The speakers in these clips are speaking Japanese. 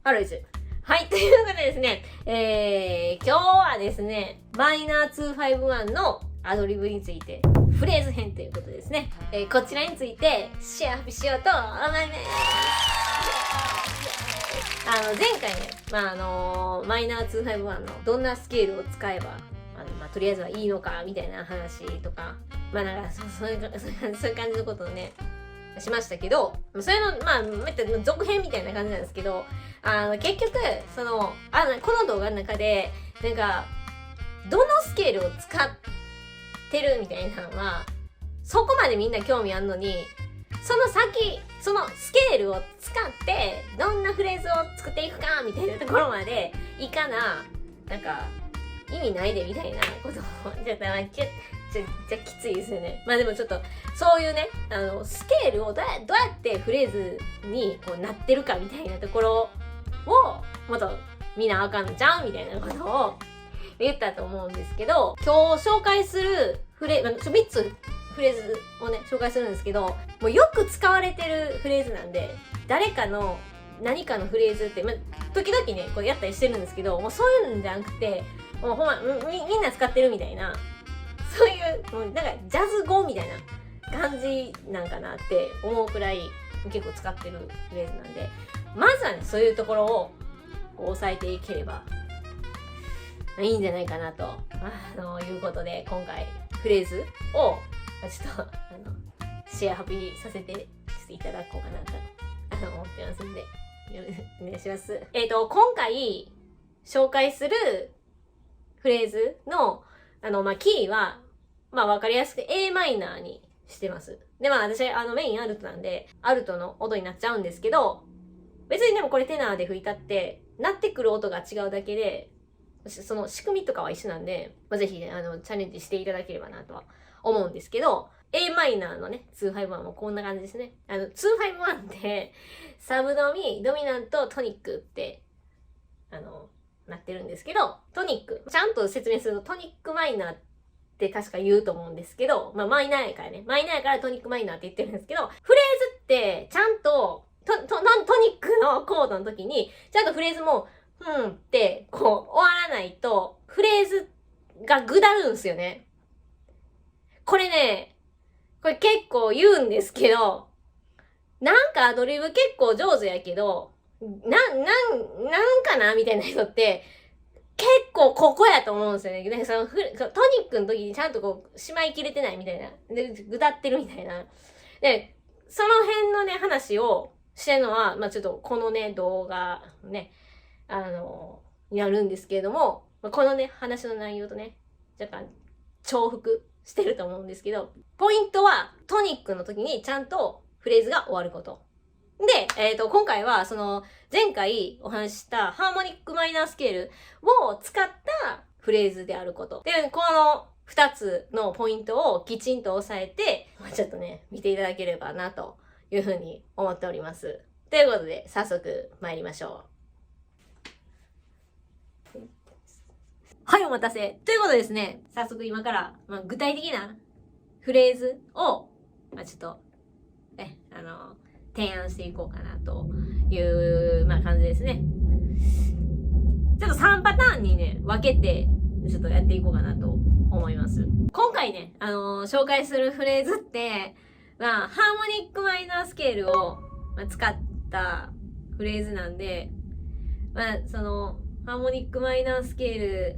ハローです。はい、ということでですね、今日はですね、マイナー251のアドリブについて、フレーズ編ということですね。こちらについてシェアしようと思います。前回ね、マイナー251のどんなスケールを使えば、とりあえずはいいのか、みたいな話とか、そういう感じのことをね、しましたけど、それの、続編みたいな感じなんですけど、結局、この動画の中で、どのスケールを使ってるみたいなのは、そこまでみんな興味あんのに、そのスケールを使って、どんなフレーズを作っていくか、みたいなところまでいかな、意味ないでみたいなことを、じゃきついですよね。でもちょっと、そういうね、スケールをどうやってフレーズにこうなってるかみたいなところを、もっと見なあかんのちゃうみたいなことを言ったと思うんですけど、今日紹介する3つフレーズをね、紹介するんですけど、もうよく使われてるフレーズなんで、誰かの何かのフレーズって、時々ね、こうやったりしてるんですけど、もうそういうんじゃなくて、もうほんま、みんな使ってるみたいな、そういう、もうジャズ語みたいな感じなんかなって思うくらい結構使ってるフレーズなんで、まずはね、そういうところをこう押さえていければいいんじゃないかなと、いうことで、今回フレーズをちょっとシェアハピさせていただこうかなと思ってますんで、お願いします。今回紹介するフレーズのキーは、わかりやすく A マイナーにしてます。で、私、メインアルトなんで、アルトの音になっちゃうんですけど、別にでもこれテナーで吹いたって、鳴ってくる音が違うだけで、その仕組みとかは一緒なんで、ぜひね、チャレンジしていただければなとは思うんですけど、A マイナーのね、251もこんな感じですね。251って、サブドミ、ドミナント、トニックって、なってるんですけど、トニック。ちゃんと説明するとトニックマイナーって確か言うと思うんですけど、マイナーやからね。マイナーやからトニックマイナーって言ってるんですけど、フレーズってちゃんと、トニックのコードの時に、ちゃんとフレーズも、ってこう終わらないと、フレーズがぐだるんですよね。これ結構言うんですけど、アドリブ結構上手やけど、なんかなみたいな人って、結構ここやと思うんですよね。トニックの時にちゃんとこう、しまいきれてないみたいな。で、ぐだってるみたいな。で、その辺のね、話をしてるのは、ちょっとこのね、動画ね、やるんですけれども、このね、話の内容とね、若干重複してると思うんですけど、ポイントは、トニックの時にちゃんとフレーズが終わること。で、今回は、前回お話ししたハーモニックマイナースケールを使ったフレーズであること。で、この2つのポイントをきちんと押さえて、ちょっとね、見ていただければな、というふうに思っております。ということで、早速参りましょう。はい、お待たせ。ということでですね、早速今から、具体的なフレーズを、ちょっと、提案していこうかなという、感じですね。ちょっと3パターンにね、分けて、ちょっとやっていこうかなと思います。今回ね、紹介するフレーズって、ハーモニックマイナースケールを使ったフレーズなんで、ハーモニックマイナースケール、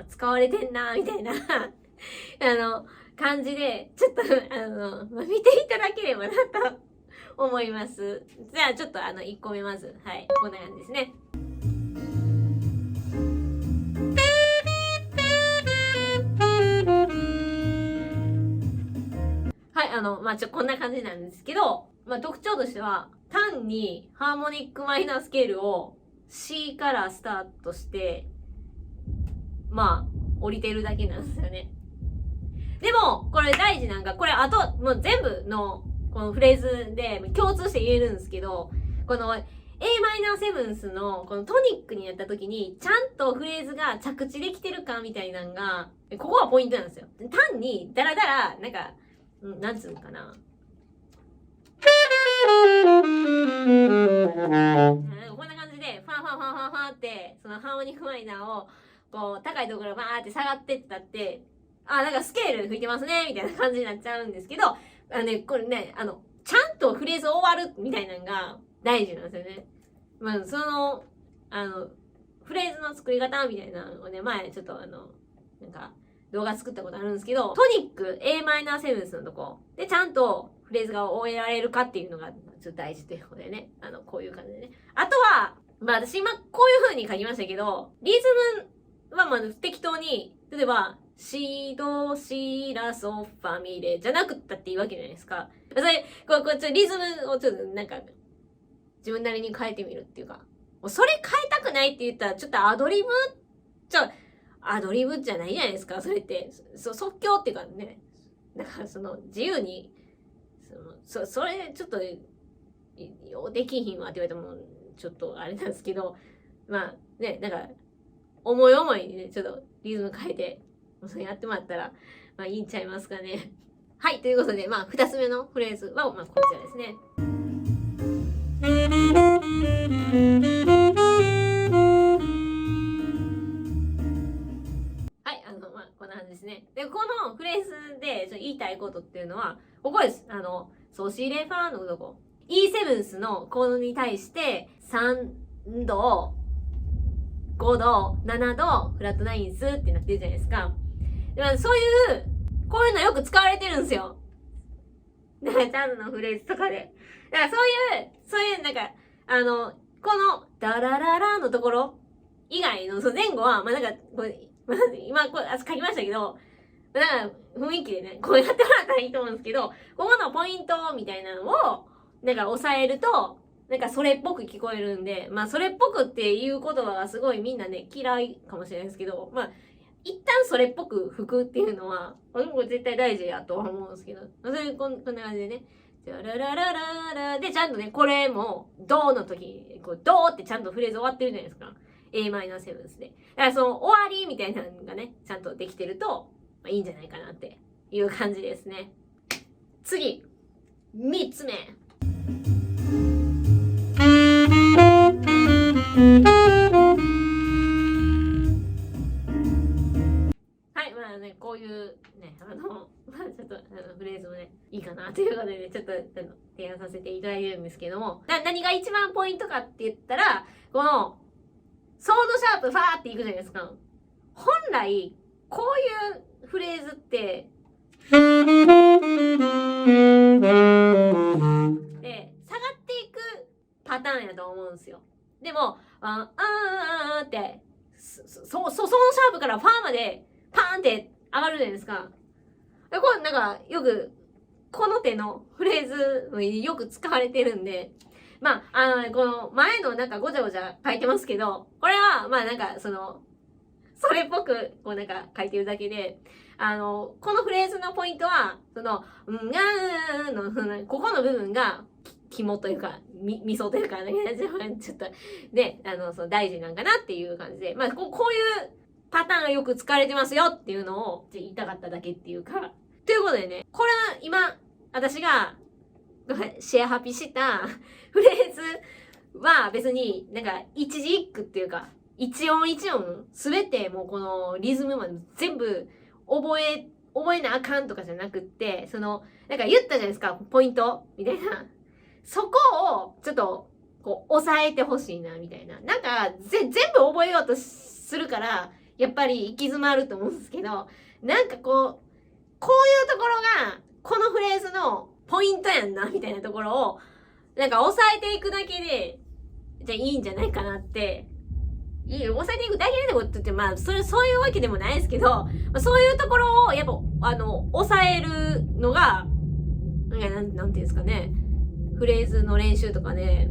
使われてんな、みたいな、感じで、ちょっと、見ていただければなと思います。じゃあ、ちょっと1個目まず。はい。こんな感じですね。はい、こんな感じなんですけど、特徴としては、単にハーモニックマイナースケールを C からスタートして、降りてるだけなんですよね。でも、これ大事これもう全部のこのフレーズで共通して言えるんですけど、この Am7th のこのトニックになった時に、ちゃんとフレーズが着地できてるかみたいなのが、ここがポイントなんですよ。単に、だらだら、なんつうのかな。ってそのハーモニックマイナーをこう高いところがバーって下がってったって、なんかスケール吹いてますねみたいな感じになっちゃうんですけど、これね、ちゃんとフレーズ終わるみたいなのが大事なんですよね。まあ、その、フレーズの作り方みたいなのをね、前ちょっとなんか、動画作ったことあるんですけど、トニック Am7 のとこでちゃんとフレーズが終えられるかっていうのがちょっと大事ということでね、こういう感じでね。あとは、まあ私今こういう風に書きましたけど、リズムはまあ適当に、例えば、シドシラソファミレじゃなくったっていいわけじゃないですか。それ、こうちょリズムをちょっとなんか、自分なりに変えてみるっていうか、それ変えたくないって言ったら、ちょっとアドリブじゃないじゃないですか、それって。即興っていうかね、だから自由に、それちょっと、できひんわって言われても、ちょっとあれなんですけど、まあね、なんか、思い思いにね、ちょっとリズム変えて、それやってもらったら、まあいいんちゃいますかね。はい、ということで、まあ二つ目のフレーズは、まあこちらですね。こんな感じですね。で、このフレーズで言いたいことっていうのは、ここです。ソシレファのとこ。E7 のコードに対して、3度、5度、7度、フラットナインスってなってるじゃないですか。でそういう、こういうのよく使われてるんですよ。だから、ジャズのフレーズとかで。だからそういう、なんか、この、ダラララのところ以外の、前後は、まあなんか、今、書きましたけど、だから雰囲気でね、こうやってもらったらいいと思うんですけど、ここのポイントみたいなのを、なんか押さえると、なんかそれっぽく聞こえるんで、まあそれっぽくっていう言葉がすごいみんなね、嫌いかもしれないですけど、まあ、一旦それっぽく吹くっていうのは、これ絶対大事やとは思うんですけど、それこんな感じでね、ジャラララララで、ちゃんとね、これも、ドーの時、こう、ドーってちゃんとフレーズ終わってるじゃないですか。Am7 ですね。だからその終わりみたいなのがね、ちゃんとできてると、まあ、いいんじゃないかなっていう感じですね。次、3つ目。はい、まあね、こういうね、まあちょっとフレーズもね、いいかなということで、ね、ちょっと提案させていただいてるんですけども、何が一番ポイントかって言ったら、この、ソードシャープファーっていくじゃないですか。本来、こういうフレーズって、で、下がっていくパターンやと思うんですよ。でも、って、そのシャープからファーまで、パーンって上がるじゃないですか。これなんか、よく、この手のフレーズよく使われてるんで、まあ、この前のなんかごちゃごちゃ書いてますけど、これは、まあなんかそれっぽく、こうなんか書いてるだけで、このフレーズのポイントは、ここの部分が、肝というか、味噌というか、ちょっと、で、大事なんかなっていう感じで、まあ、こういうパターンがよく使われてますよっていうのを言いたかっただけっていうか、ということでね、これは今、私が、シェアハピしたフレーズは別になんか一字一句っていうか一音一音すべてもうこのリズムまで全部覚えなあかんとかじゃなくってなんか言ったじゃないですかポイントみたいなそこをちょっとこう抑えてほしいなみたいななんか全部覚えようとするからやっぱり行き詰まると思うんですけどなんかこういうところがこのフレーズのポイントやんなみたいなところをなんか抑えていくだけでじゃあいいんじゃないかなって抑えていくだけでことってまあそういうわけでもないですけどそういうところをやっぱ抑えるのがなんていうんですかねフレーズの練習とかね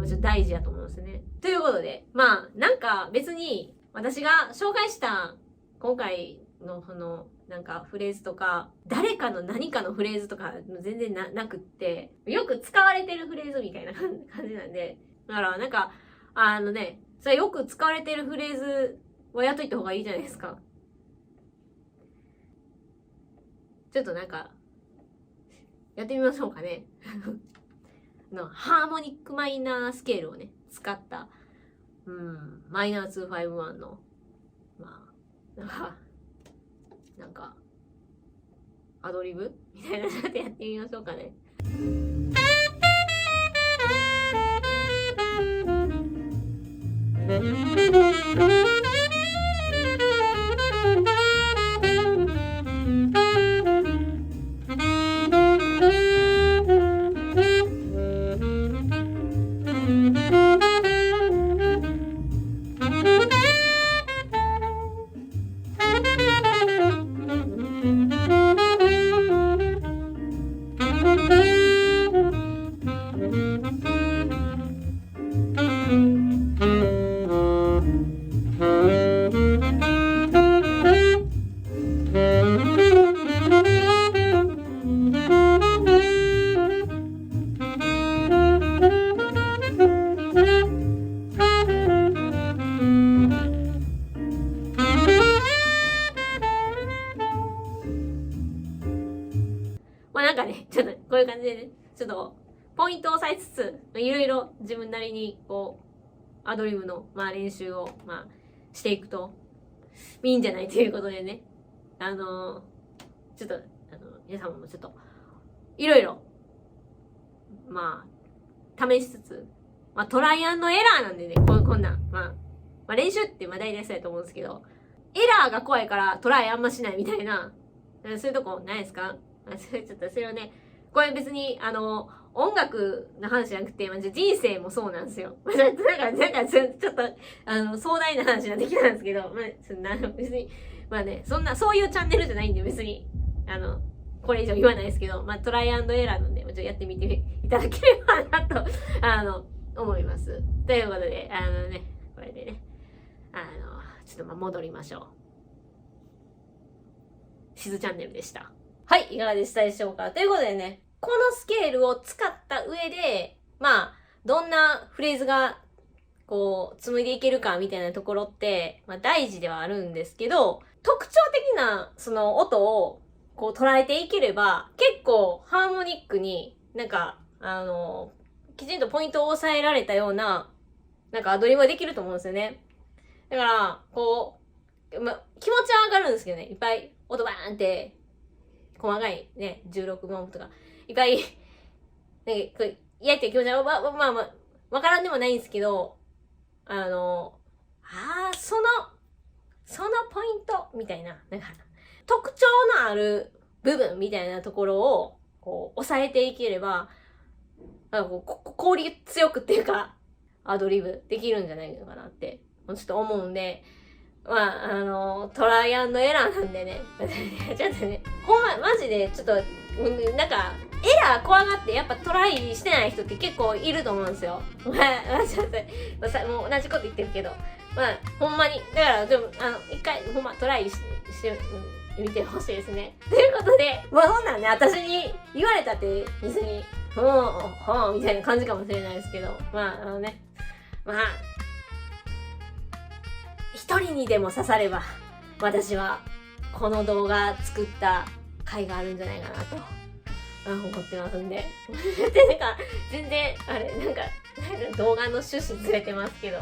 ちょっと大事やと思うんですよね。ということでまあなんか別に私が紹介した今回のなんかフレーズとか誰かの何かのフレーズとか全然なくってよく使われてるフレーズみたいな感じなんでだからなんかそれよく使われてるフレーズはやっといた方がいいじゃないですか。ちょっとなんかやってみましょうかねハーモニックマイナースケールをね使ったマイナー251の、なんか、アドリブみたいなのでやってみましょうかね。なんかね、ちょっとこういう感じでね、ちょっとポイントを押さえつつ、いろいろ自分なりにこう、アドリブの、練習を、していくといいんじゃないということでね、ちょっと、皆さんもちょっと、いろいろ、試しつつ、トライアンドエラーなんでね、こんなん、練習って大体そうやと思うんですけど、エラーが怖いからトライあんましないみたいな、そういうとこないですか？ちょっとそれをね、これ別に、音楽の話じゃなくて、人生もそうなんですよ。なんかちょっと、壮大な話ができたんですけど、別に、そういうチャンネルじゃないんで、別に、これ以上言わないですけど、トライアンドエラーなんで、ちょっとやってみていただければなと、思います。ということで、これでね、ちょっと戻りましょう。しずチャンネルでした。はい、いかがでしたでしょうか。ということでね、このスケールを使った上で、どんなフレーズが、こう、紡いでいけるかみたいなところって、大事ではあるんですけど、特徴的な、その音を、こう、捉えていければ、結構、ハーモニックに、きちんとポイントを押さえられたような、アドリブができると思うんですよね。だから、こう、気持ちは上がるんですけどね、いっぱい音バーンって、細かいね、16分音とか、いっぱい、ね、やって気持ちは、わからんでもないんですけど、そのポイント、みたいな、特徴のある部分みたいなところを、こう、抑えていければ、効率強くっていうか、アドリブできるんじゃないのかなって、ちょっと思うんで、トライアンドエラーなんでね、ちょっとね、マジで、ちょっと、エラー怖がってやっぱトライしてない人って結構いると思うんですよ。ちょっと、もう同じこと言ってるけど、ほんまに、だから、でも、一回、ほんまトライしてみてほしいですね。ということで、そんなんね、私に言われたって別に、みたいな感じかもしれないですけど、一人にでも刺されば、私はこの動画作った回があるんじゃないかなと思ってますんで。全然、動画の趣旨ずれてますけど、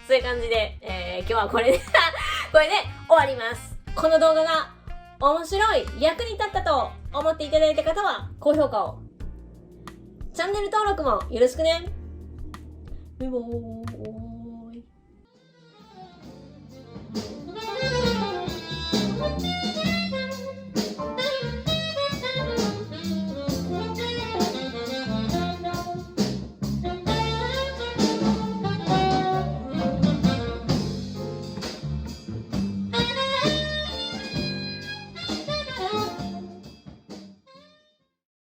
そういう感じで、今日はこれで終わります。この動画が面白い、役に立ったと思っていただいた方は、高評価を。チャンネル登録もよろしくね。バイバーイ。